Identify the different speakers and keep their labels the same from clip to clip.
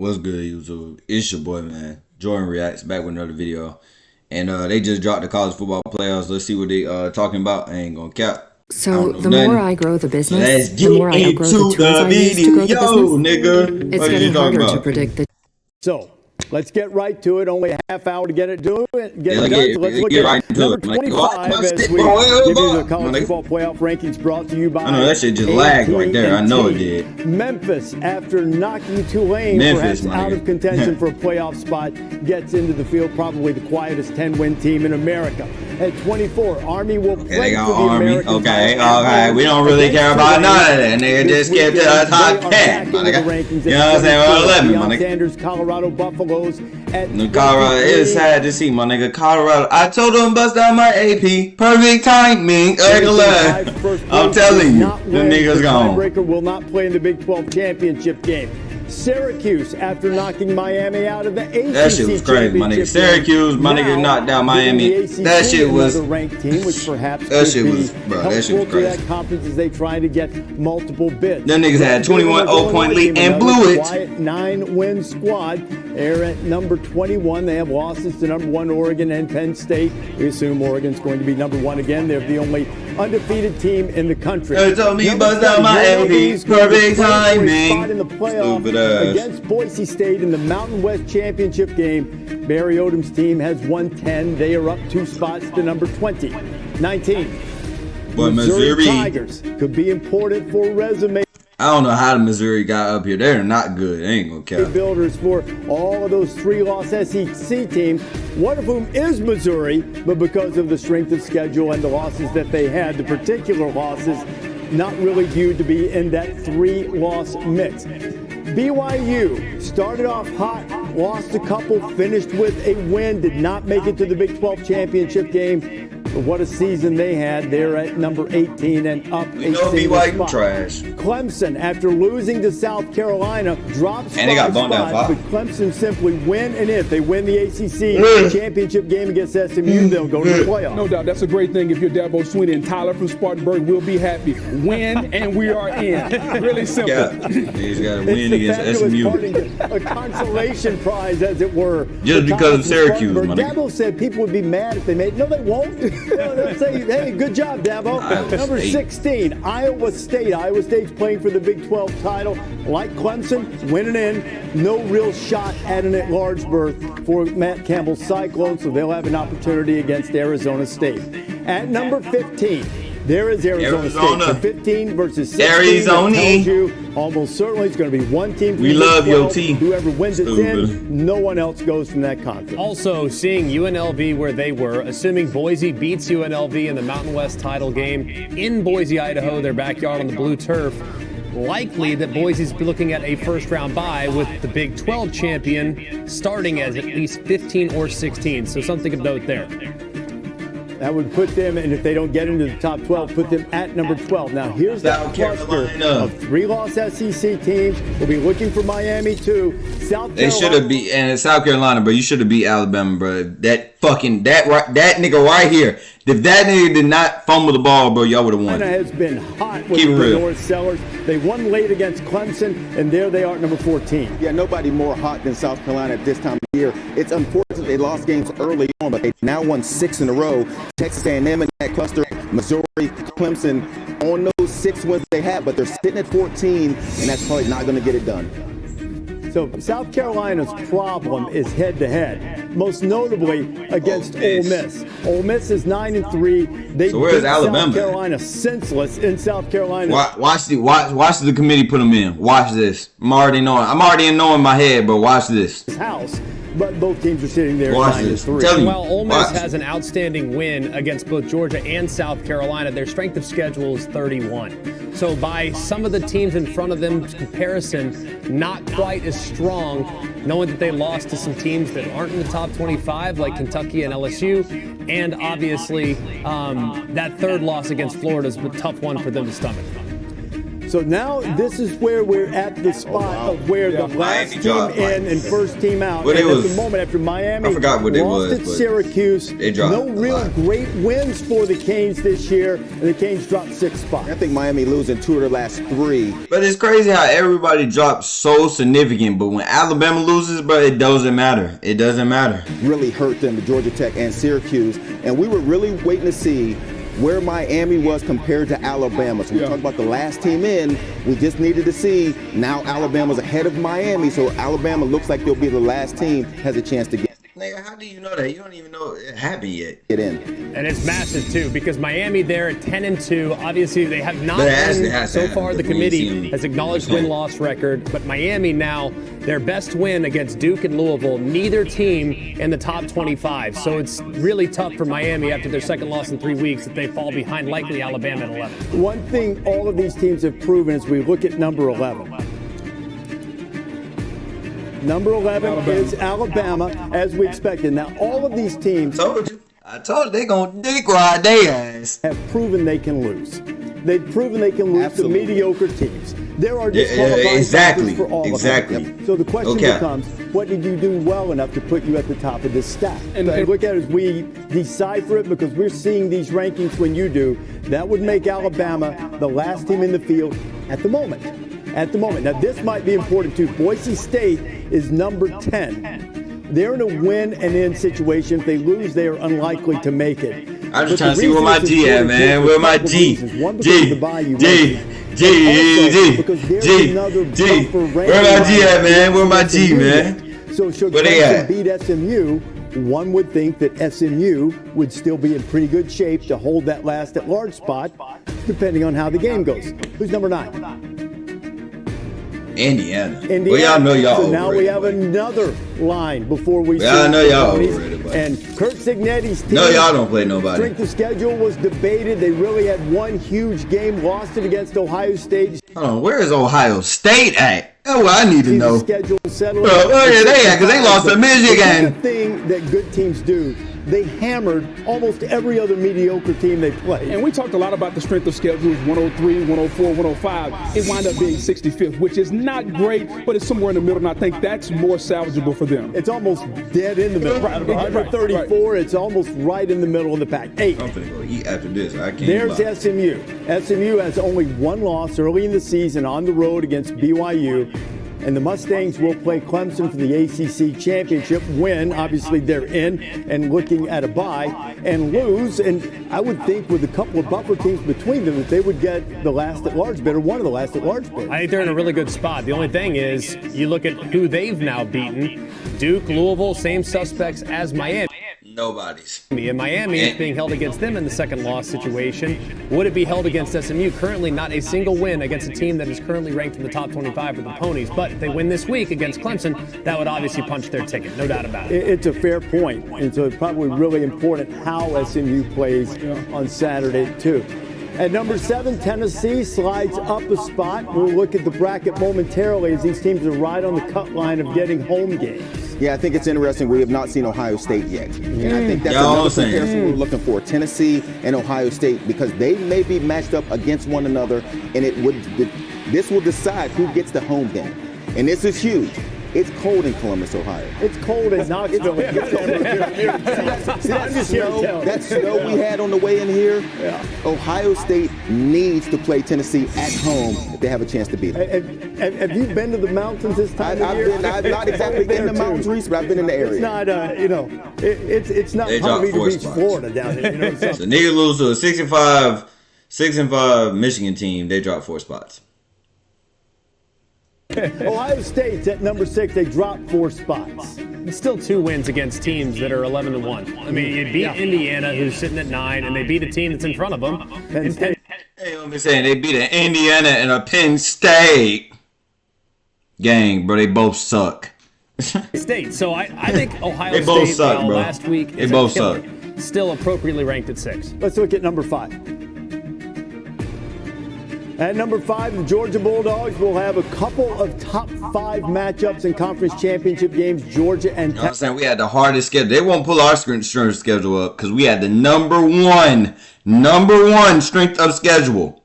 Speaker 1: What's good, YouTube? It's your boy, man. Jordan Reacts back with another video. And they just dropped the college football playoffs. Let's see what they talking about. I ain't gonna cap.
Speaker 2: So the more I grow the business,
Speaker 1: the
Speaker 2: more I outgrow the tools I use to grow the business.
Speaker 1: Nigga.
Speaker 2: It's getting harder to predict the.
Speaker 3: So let's get right to it. Only a half hour to get it done. Let's look
Speaker 1: get
Speaker 3: at
Speaker 1: right
Speaker 3: number
Speaker 1: to it.
Speaker 3: 25 as we give you the college football playoff rankings brought to you by.
Speaker 1: I know that shit just lagged right there. I know it did.
Speaker 3: Memphis, after knocking Tulane perhaps out of contention for a playoff spot, gets into the field, probably the quietest 10-win team in America. At 24, Army will play for the American
Speaker 1: Okay. We don't really care about none of that. Nigga, just skip to the top 10. You know what I'm saying? Well, 11, my nigga.
Speaker 3: Sanders, Colorado Buffaloes.
Speaker 1: Colorado, it's sad to see, my nigga. Colorado, I told them bust down my AP. Perfect timing. I'm telling you, the niggas gone.
Speaker 3: Tiebreaker will not play in the Big 12 championship game. Syracuse, after knocking Miami out of the ACC
Speaker 1: that shit was crazy, my nigga. Syracuse, my nigga knocked down Miami. That shit was
Speaker 3: ranked team, which perhaps
Speaker 1: that shit was, bro. That shit was crazy.
Speaker 3: That conference as they try to get multiple bids.
Speaker 1: Them niggas had 21 0-point lead and blew it.
Speaker 3: Quiet 9-win squad. They're at number 21. They have losses to number 1 Oregon and Penn State. We assume Oregon's going to be number 1 again. They're the only undefeated team in the country.
Speaker 1: They told me bust out my AP. Perfect timing.
Speaker 3: In the playoff against Boise State in the Mountain West Championship game. Barry Odom's team has won 10. They are up 2 spots to number 20. 19.
Speaker 1: But Missouri
Speaker 3: Tigers could be important for a resume.
Speaker 1: I don't know how the Missouri got up here. They're not good. They ain't gonna count.
Speaker 3: Builders for all of those 3-loss SEC teams, one of whom is Missouri, but because of the strength of schedule and the losses that they had, the particular losses, not really viewed to be in that 3-loss mix. BYU started off hot, lost a couple, finished with a win, did not make it to the Big 12 championship game. But what a season they had. They're at number 18 and up a single spot.
Speaker 1: Trash.
Speaker 3: Clemson, after losing to South Carolina, drops
Speaker 1: and they got bumped down 5.
Speaker 3: But Clemson simply win, and if they win the ACC championship game against SMU, they'll go to the playoffs.
Speaker 4: No doubt, that's a great thing. If you're Dabo Swinney and Tyler from Spartanburg, we'll be happy. Win, and we are in. Really simple.
Speaker 1: Yeah, he's got to win against SMU.
Speaker 3: A consolation prize, as it were.
Speaker 1: Just because of Syracuse,
Speaker 3: Dabo said people would be mad if they made. No, they won't. They'll say, hey, good job, Dabo. Number 16, Iowa State. Iowa State's playing for the Big 12 title. Like Clemson, winning in. No real shot at an at-large berth for Matt Campbell's Cyclones, so they'll have an opportunity against Arizona State. At number 15, there is Arizona State. So 15 versus 16.
Speaker 1: Arizona.
Speaker 3: You, almost certainly it's going to be one team.
Speaker 1: We love your team.
Speaker 3: Whoever wins it in, no one else goes from that conference.
Speaker 5: Also, seeing UNLV where they were, assuming Boise beats UNLV in the Mountain West title game in Boise, Idaho, their backyard on the blue turf, likely that Boise's looking at a first-round bye with the Big 12 champion starting as at least 15 or 16. So something of note there.
Speaker 3: That would put them, and if they don't get into the top 12, put them at number 12. Now, here's that cluster of 3-loss SEC teams. We'll be looking for Miami, too. South Carolina.
Speaker 1: They should have beat, and South Carolina, bro. You should have beat Alabama, bro. That nigga right here. If that nigga did not fumble the ball, bro, y'all would have won.
Speaker 3: Carolina has been hot with the North Sellers. They won late against Clemson, and there they are at number 14.
Speaker 6: Yeah, nobody more hot than South Carolina at this time of year. It's unfortunate they lost games early on, but they now won 6 in a row. Texas A&M in that cluster, Missouri, Clemson, on those 6 wins they had, but they're sitting at 14, and that's probably not going to get it done.
Speaker 3: So South Carolina's problem is head-to-head, most notably against Ole Miss. Ole Miss is 9-3. They beat South Carolina senseless in South Carolina.
Speaker 1: Watch the committee put them in. Watch this. I'm already knowing in my head, but watch this.
Speaker 3: House. But both teams are sitting there
Speaker 1: at
Speaker 3: 9-3.
Speaker 5: While Ole Miss has an outstanding win against both Georgia and South Carolina, their strength of schedule is 31. So by some of the teams in front of them comparison, not quite as strong, knowing that they lost to some teams that aren't in the top 25, like Kentucky and LSU, and obviously that third loss against Florida is a tough one for them to stomach.
Speaker 3: So now this is where we're at the spot of where the last team in and first team out.
Speaker 1: But
Speaker 3: and
Speaker 1: it was,
Speaker 3: at the moment after Miami
Speaker 1: I forgot what it
Speaker 3: lost
Speaker 1: was,
Speaker 3: at
Speaker 1: but
Speaker 3: Syracuse,
Speaker 1: they dropped
Speaker 3: no real great wins for the Canes this year, and the Canes dropped 6 spots.
Speaker 6: I think Miami losing 2 of their last 3.
Speaker 1: But it's crazy how everybody drops so significant, but when Alabama loses, bro, it doesn't matter. It doesn't matter.
Speaker 6: Really hurt them, the Georgia Tech and Syracuse, and we were really waiting to see where Miami was compared to Alabama. So we talked about the last team in. We just needed to see. Now Alabama's ahead of Miami, so Alabama looks like they'll be the last team has a chance to get
Speaker 1: Nigga, how do you know that? You don't even know it happened yet.
Speaker 6: in.
Speaker 5: And it's massive too, because Miami there at 10-2. Obviously, they have not
Speaker 1: But it has
Speaker 5: won
Speaker 1: to
Speaker 5: so
Speaker 1: happen
Speaker 5: far. The
Speaker 1: before you see
Speaker 5: committee
Speaker 1: them.
Speaker 5: has acknowledged win-loss record, but Miami now their best win against Duke and Louisville. Neither team in the top 25. So it's really tough for Miami after their second loss in 3 weeks that they fall behind likely Alabama at 11.
Speaker 3: One thing all of these teams have proven is we look at number 11. Number 11 is Alabama, as we expected. Now, all of these teams
Speaker 1: I told you they gonna dick ride their ass.
Speaker 3: have proven they can lose. They've proven they can lose
Speaker 6: Absolutely.
Speaker 3: to mediocre teams. There are disqualifying
Speaker 1: exactly,
Speaker 3: factors for all
Speaker 1: exactly.
Speaker 3: of them. So the question
Speaker 1: Okay.
Speaker 3: becomes, what did you do well enough to put you at the top of this stack?
Speaker 4: And
Speaker 3: look at it as we decipher it, because we're seeing these rankings when you do. That would make Alabama the last team in the field at the moment. At the moment. Now, this might be important too. Boise State is number 10. They're in a win and in situation. If they lose, they are unlikely to make it.
Speaker 1: I'm just
Speaker 3: But
Speaker 1: trying to
Speaker 3: the
Speaker 1: see where
Speaker 3: reason
Speaker 1: my
Speaker 3: it's
Speaker 1: G at,
Speaker 3: important
Speaker 1: man.
Speaker 3: is
Speaker 1: Where
Speaker 3: for a
Speaker 1: my
Speaker 3: couple of
Speaker 1: G?
Speaker 3: reasons. One, because of the bayou ranking.
Speaker 1: G.
Speaker 3: Because there's another buffer ranking
Speaker 1: Where my G at, man? Where my G,
Speaker 3: SMU
Speaker 1: man?
Speaker 3: yet. So should
Speaker 1: Where they
Speaker 3: Clemson
Speaker 1: at?
Speaker 3: beat SMU, one would think that SMU would still be in pretty good shape to hold that last at-large spot, depending on how the game goes. Who's number 9?
Speaker 1: Indiana.
Speaker 3: Indiana.
Speaker 1: Well, y'all know y'all
Speaker 3: So now we
Speaker 1: overrated,
Speaker 3: have
Speaker 1: but-
Speaker 3: another line before we
Speaker 1: Well, I
Speaker 3: see
Speaker 1: know y'all
Speaker 3: the ponies.
Speaker 1: overrated, but-
Speaker 3: And Kurt Signetti's team.
Speaker 1: No, y'all don't play nobody.
Speaker 3: Strength of schedule was debated. They really had one huge game, lost it against Ohio State.
Speaker 1: Hold on, where is Ohio State at? That's what I need to
Speaker 3: The
Speaker 1: know.
Speaker 3: schedule settled.
Speaker 1: Well, where are they at? 'Cause they lost to Michigan.
Speaker 3: The thing that good teams do, they hammered almost every other mediocre team they played.
Speaker 4: And we talked a lot about the strength of schedules, 103, 104, 105. It wound up being 65th, which is not great, but it's somewhere in the middle, and I think that's more salvageable for them.
Speaker 3: It's almost dead in the middle. Out of 134, it's almost right in the middle of the pack. 8.
Speaker 1: I'm finna go eat after this. I can't.
Speaker 3: There's
Speaker 1: lie.
Speaker 3: SMU. SMU has only one loss early in the season on the road against BYU. And the Mustangs will play Clemson for the ACC championship. Win, obviously they're in and looking at a bye, and lose. And I would think with a couple of buffer teams between them that they would get the last at-large bid or one of the last at-large bids.
Speaker 5: I think they're in a really good spot. The only thing is, you look at who they've now beaten. Duke, Louisville, same suspects as Miami.
Speaker 1: Nobody's.
Speaker 5: And Miami is being held against them in the second loss situation. Would it be held against SMU? Currently not a single win against a team that is currently ranked in the top 25 for the Ponies. But if they win this week against Clemson, that would obviously punch their ticket. No doubt about it.
Speaker 3: It's a fair point. And so it's probably really important how SMU plays on Saturday, too. At number 7, Tennessee slides up a spot. We'll look at the bracket momentarily as these teams are right on the cut line of getting home games.
Speaker 6: Yeah, I think it's interesting. We have not seen Ohio State yet. And I think that's
Speaker 1: Y'all
Speaker 6: another
Speaker 1: saying.
Speaker 6: comparison we're looking for. Tennessee and Ohio State, because they may be matched up against one another, and this will decide who gets the home game. And this is huge. It's cold in Columbus, Ohio.
Speaker 3: It's cold in Knoxville.
Speaker 6: See that snow we had on the way in here?
Speaker 3: Yeah.
Speaker 6: Ohio State needs to play Tennessee at home if they have a chance to beat them.
Speaker 3: Have you been to the mountains this time of year?
Speaker 6: I've not exactly been in the mountains, Reese, but I've been in the area.
Speaker 3: It's not, it's not
Speaker 1: They
Speaker 3: Palm
Speaker 1: dropped
Speaker 3: Beach
Speaker 1: 4
Speaker 3: Beach,
Speaker 1: spots.
Speaker 3: Florida down there. You know, so
Speaker 1: So niggas lose to a 6-5 Michigan team. They dropped 4 spots.
Speaker 3: Ohio State's at number 6. They dropped 4 spots.
Speaker 5: It's still 2 wins against teams that are 11-1. I mean, you beat Indiana, who's sitting at 9, and they beat a team that's in front of them.
Speaker 3: Penn State.
Speaker 1: Hey, I'm saying they beat an Indiana and a Penn State. Gang, bro, they both suck.
Speaker 5: State. So I think Ohio
Speaker 1: They both
Speaker 5: State
Speaker 1: suck, bro.
Speaker 5: last week
Speaker 1: They
Speaker 5: is a
Speaker 1: both
Speaker 5: killer.
Speaker 1: suck.
Speaker 5: Still appropriately ranked at 6.
Speaker 3: Let's look at number 5. At number 5, the Georgia Bulldogs will have a couple of top 5 matchups in conference championship games. Georgia and
Speaker 1: You know what I'm saying? We had the hardest schedule. They won't pull our strength schedule up because we had the number one strength of schedule.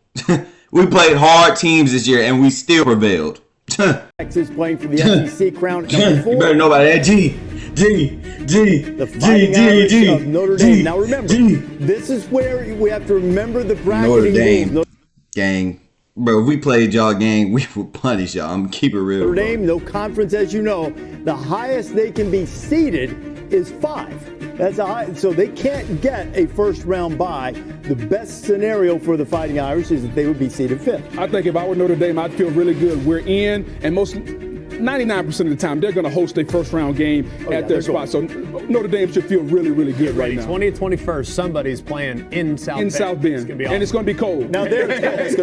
Speaker 1: We played hard teams this year, and we still prevailed.
Speaker 3: Texas playing for the SEC crown. Number 4.
Speaker 1: You better know about that. G.
Speaker 3: The Fighting Irish of Notre Dame. Now remember, this is where we have to remember the bracketing rules.
Speaker 1: Gang. Bro, if we played y'all gang, we would punish y'all. I'm keep it real.
Speaker 3: Notre Dame, no conference, as you know. The highest they can be seeded is 5. That's a high, so they can't get a first-round bye. The best scenario for the Fighting Irish is that they would be seeded 5th.
Speaker 4: I think if I were Notre Dame, I'd feel really good. We're in, and 99% of the time, they're going to host a first-round game at their spot. So Notre Dame should feel really, really good right now.
Speaker 5: 20th, 21st, somebody's playing in South Bend.
Speaker 4: In South Bend. And it's going to be cold.
Speaker 3: Now there it's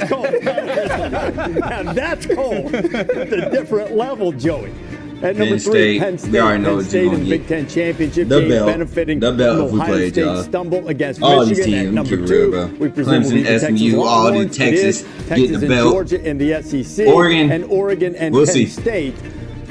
Speaker 3: cold. Now that's cold. It's a different level, Joey. At number 3, Penn State.
Speaker 1: We already know
Speaker 3: Penn State in the Big Ten championship game, benefiting from Ohio State's stumble against Michigan. At number 2, we presume will be the Texas Longhorns. Texas and Georgia in the SEC. Oregon and Penn State.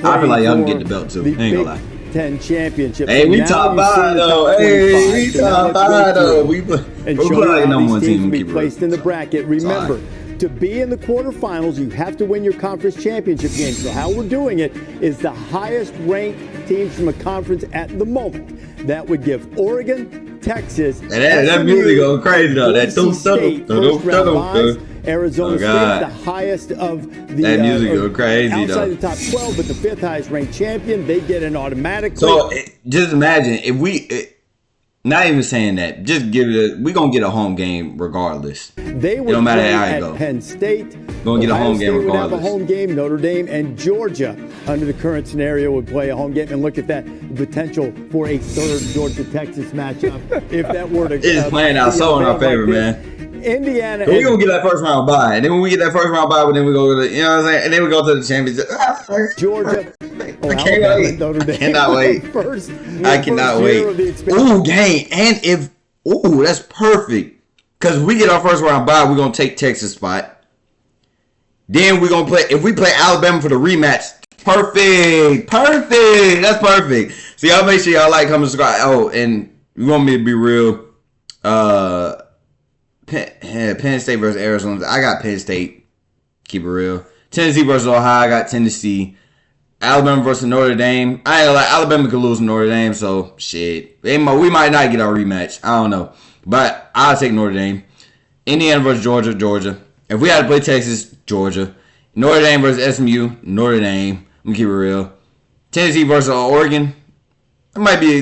Speaker 1: I feel like y'all can get the belt too. Ain't gonna lie.
Speaker 3: 10 championship.
Speaker 1: Hey, we top 5 though. We top 5 though. We play like number 1 team.
Speaker 3: Be placed in the bracket. Remember, to be in the quarterfinals, you have to win your conference championship game. So how we're doing it is the highest ranked teams from a conference at the moment. That would give Oregon, Texas,
Speaker 1: that music go crazy though. That
Speaker 3: Arizona State, the highest of the
Speaker 1: that music go crazy
Speaker 3: outside
Speaker 1: though.
Speaker 3: the top 12, but the 5th highest ranked champion, they get an automatic.
Speaker 1: So just imagine if we. Not even saying that. Just give it. We gonna get a home game regardless.
Speaker 3: They would
Speaker 1: it don't matter
Speaker 3: play
Speaker 1: how it
Speaker 3: at
Speaker 1: go.
Speaker 3: Penn State.
Speaker 1: Gonna get a home game
Speaker 3: regardless. Would have a
Speaker 1: regardless.
Speaker 3: home game. Notre Dame and Georgia, under the current scenario, would play a home game. And look at that potential for a third Georgia-Texas matchup if that were to.
Speaker 1: It's playing out so in our favor, man.
Speaker 3: Indiana.
Speaker 1: So we gonna get that first round bye, and then when we get that first round bye, then we go to the, you know what I'm saying, and then we go to the championship.
Speaker 3: Georgia.
Speaker 1: I can't wait.
Speaker 3: Notre Dame.
Speaker 1: I cannot wait. I cannot wait. Ooh, gang, and if that's perfect, because we get our first round bye, we're gonna take Texas spot. Then we're gonna play. If we play Alabama for the rematch, perfect. That's perfect. So y'all make sure y'all like, comment, subscribe. Oh, and you want me to be real? Penn State versus Arizona. I got Penn State. Keep it real. Tennessee versus Ohio. I got Tennessee. Alabama versus Notre Dame. I ain't gonna lie. Alabama could lose to Notre Dame, so shit. We might not get our rematch. I don't know. But I'll take Notre Dame. Indiana versus Georgia. If we had to play Texas, Georgia. Notre Dame versus SMU, Notre Dame. I'm gonna keep it real. Tennessee versus Oregon. It might be.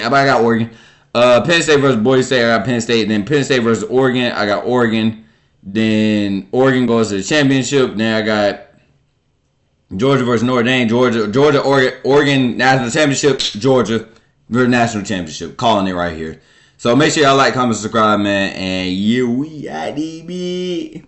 Speaker 1: But I got Oregon. Penn State versus Boise State, I got Penn State. Then Penn State versus Oregon, I got Oregon. Then Oregon goes to the championship. Then I got Georgia versus Notre Dame. Oregon national championship. Georgia versus national championship. Calling it right here. So make sure y'all like, comment, subscribe, man. And we IDB.